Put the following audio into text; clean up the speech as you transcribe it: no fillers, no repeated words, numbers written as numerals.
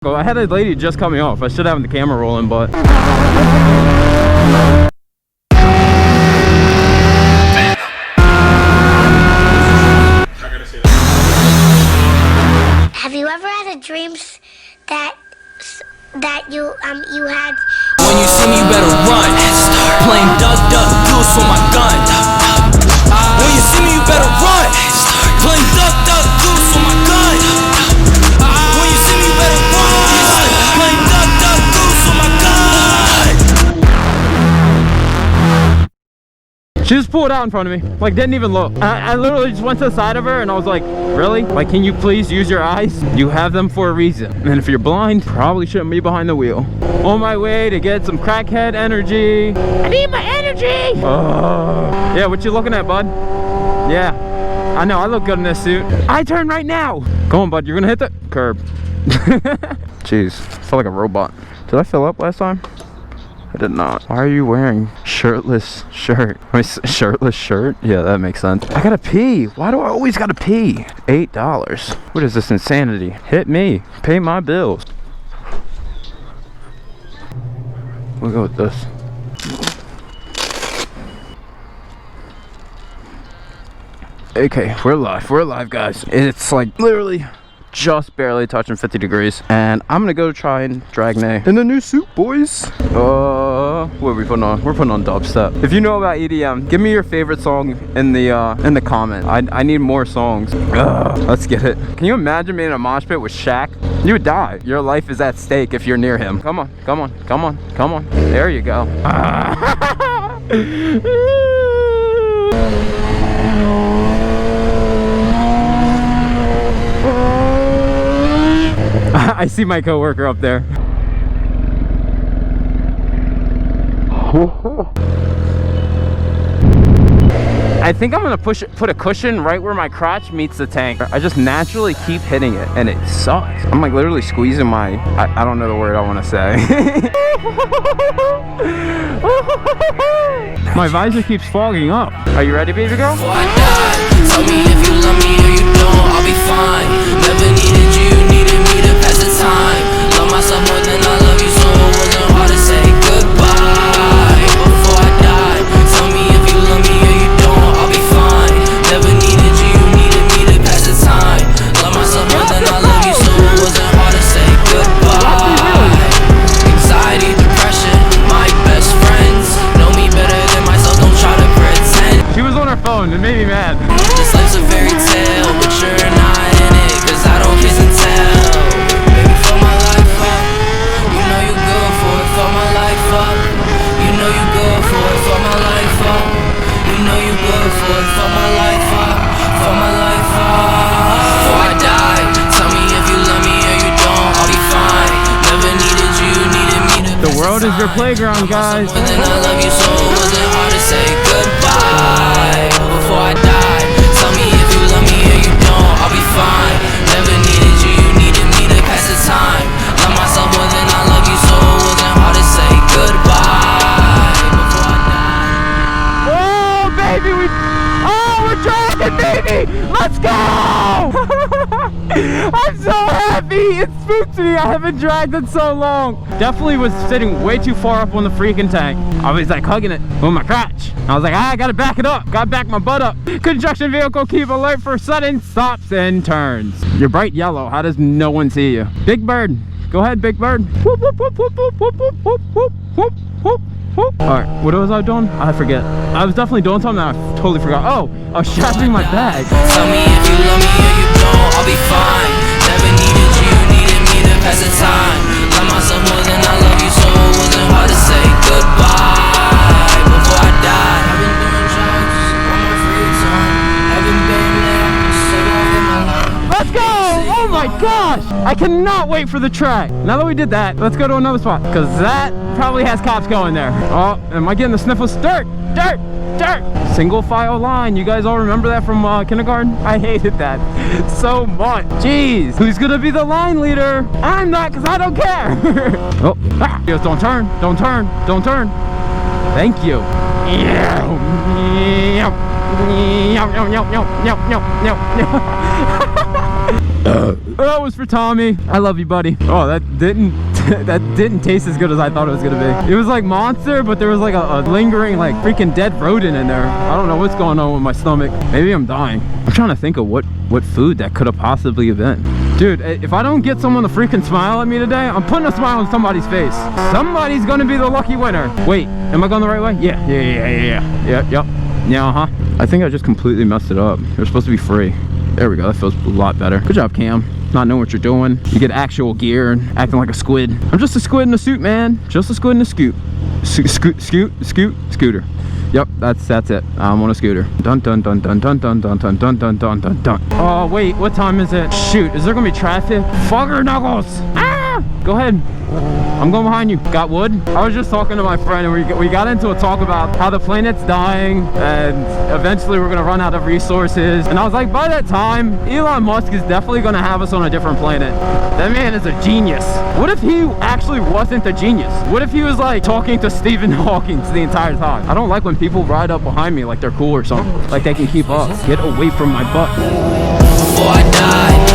I had a lady just cut me off. I should have the camera rolling, but have you ever had a dream that you had? When you see me, you better run. Playing duck, duck, goose for my gun. When you see me, you better run. Playing duck, duck, goose for my gun. When you see me, you better run. Playing duck, duck, goose for my gun. she just pulled out in front of me, like didn't even look. I literally just went to the side of her and I was like, really? Like, can you please use your eyes? You have them for a reason. And if you're blind, probably shouldn't be behind the wheel. On my way to get some crackhead energy. I need my energy! Yeah, what you looking at, bud? Yeah, I know, I look good in this suit. I turn right now! Come on, bud, you're gonna hit the curb. Jeez, I felt like a robot. Did I fill up last time? I did not. Why are you wearing shirtless shirt? I mean, shirtless shirt? Yeah, that makes sense. I gotta pee. Why do I always gotta pee? $8. What is this insanity? Hit me. Pay my bills. We'll go with this. Okay, we're live, guys. It's like literally just barely touching 50 degrees, and I'm gonna go try and drag Nay in the new suit, boys. What are we putting on? We're putting on dubstep. If you know about EDM, give me your favorite song in the comment. I need more songs. Let's get it. Can you imagine being in a mosh pit with Shaq? You would die. Your life is at stake if you're near him. Come on, come on, come on, come on. There you go. I see my coworker up there. I think I'm gonna put a cushion right where my crotch meets the tank. I just naturally keep hitting it, and it sucks. I'm like literally squeezing my, I don't know the word I want to say. My visor keeps fogging up. Are you ready, baby girl? Before I die, tell me if you love me or you don't, I'll be fine. Never needed you, needed me to pass the time. Love myself more than I love you, so it wasn't hard to say goodbye. Before I die, tell me if you love me or you don't, I'll be fine. Never needed you, needed me to pass the time. Love myself more than I love you, so it wasn't hard to say goodbye. Anxiety, depression, my best friends know me better than myself, don't try to pretend. She was on her phone, it made me mad. This life's a fairy tale, but you're not in it, cause I don't kiss and tell. Baby, for my life up, you know you good for it, for my life up. You know you good for it, for my life up. You know you good for it, for my life up, for my life up. Before I die, tell me if you love me or you don't, I'll be fine. Never needed you, needed me to The world is your playground, guys. more than I love you, so it wasn't hard to say goodbye. Before I die, tell me if you love me or you don't, I'll be fine. Never needed you, you needed me to pass the time. Love myself more than I love you, so it wasn't hard to say goodbye. Before I die. Oh, baby, we're dragging, baby! Let's go! I'm so happy! It spooks me. I haven't dragged it so long. Definitely was sitting way too far up on the freaking tank. I was like hugging it with my crotch. I was like, I gotta back it up. Gotta back my butt up. Construction vehicle, keep alert for sudden stops and turns. You're bright yellow. How does no one see you? Big Bird. Go ahead, Big Bird. Whoop, whoop, whoop, whoop, whoop, whoop, whoop, whoop, whoop, whoop, whoop. Alright, what was I doing? I forget. I was definitely doing something that I totally forgot. Oh, I was strapping my bag. Tell me if you love me or you don't, I'll be fine. Never needed you, needed me to pass the time. Love myself more than I love you, so it wasn't hard to say goodbye. Before I die, I've been doing drugs on my free time. Haven't been there, set off in my life. Let's go! Oh my gosh! I cannot wait for the track. Now that we did that, let's go to another spot, because that probably has cops going there. Oh, am I getting the sniffles? Dirt! Dirt! Dirt! Single file line. You guys all remember that from kindergarten? I hated that so much. Jeez. Who's gonna be the line leader? I'm not, because I don't care. Oh, ah. Don't turn. Don't turn. Don't turn. Thank you. That was for Tommy. I love you, buddy. Oh, that didn't that didn't taste as good as I thought it was gonna be. It was like monster, but there was like a lingering like freaking dead rodent in there. I don't know what's going on with my stomach. Maybe I'm dying. I'm trying to think of what food that could have possibly been. Dude, if I don't get someone to freaking smile at me today, I'm putting a smile on somebody's face. Somebody's gonna be the lucky winner. Wait, am I going the right way? Yeah. Yeah, I think I just completely messed it up. They're supposed to be free. There we go, that feels a lot better. Good job, Cam. Not knowing what you're doing. You get actual gear and acting like a squid. I'm just a squid in a suit, man. Just a squid in a scooter. Yep, that's it. I'm on a scooter. Dun dun dun dun dun dun dun dun dun dun dun dun dun. Oh wait, what time is it? Shoot, is there gonna be traffic? Fogger knuckles! Ah! Go ahead. I'm going behind you. Got wood? I was just talking to my friend and we got into a talk about how the planet's dying and eventually we're gonna run out of resources. And I was like, by that time, Elon Musk is definitely gonna have us on a different planet. That man is a genius. What if he actually wasn't a genius? What if he was like talking to Stephen Hawking the entire time? I don't like when people ride up behind me like they're cool or something. Like they can keep up. Get away from my butt. Before I die,